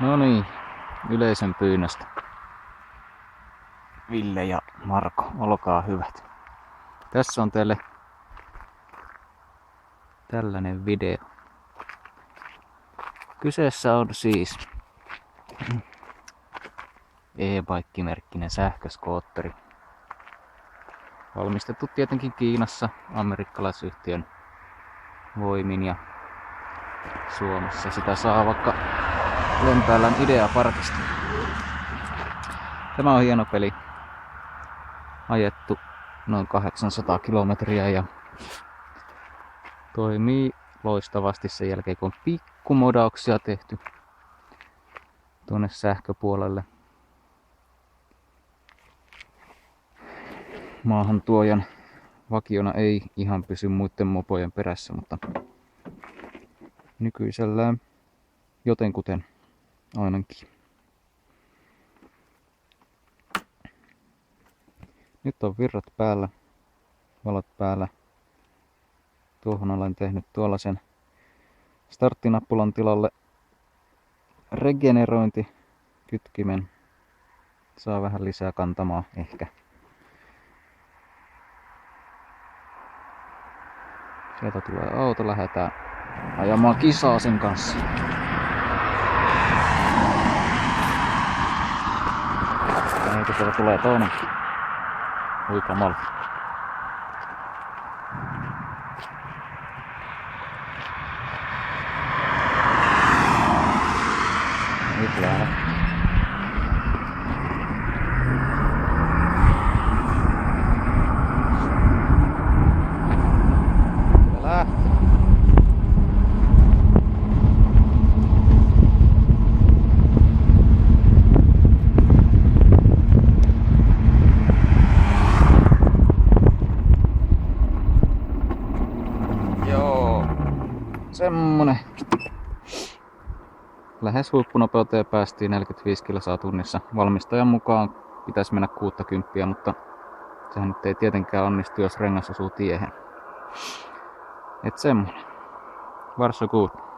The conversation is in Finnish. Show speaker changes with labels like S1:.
S1: No niin, yleisön pyynnöstä. Ville ja Marko, olkaa hyvät. Tässä on teille tällainen video. Kyseessä on siis e-bike-merkkinen sähköskootteri. Valmistettu tietenkin Kiinassa amerikkalaisyhtiön voimin ja Suomessa sitä saa vaikka Lempäälän Ideaparkista. Tämä on hieno peli. Ajettu noin 800 kilometriä ja toimii loistavasti sen jälkeen, kun on pikkumodauksia tehty tuonne sähköpuolelle. Maahantuojan vakiona ei ihan pysy muiden mopojen perässä, mutta nykyisellään jotenkuten ainakin. Nyt on virrat päällä, valot päällä. Tuohon olen tehnyt tuollaisen starttinappulan tilalle regenerointikytkimen. Saa vähän lisää kantamaa ehkä. Sieltä tulee auto, lähdetään ajamaan kisaa sen kanssa. Ja niitä sieltä tulee toinenkin. Huikamalla. Nyt lähdetään. Semmonen. Lähes huippunopeuteen päästiin 45 kilsaa tunnissa. Valmistajan mukaan pitäisi mennä 60, mutta sehän nyt ei tietenkään onnistu, jos rengas osuu tiehen. Et semmonen. Varsågod.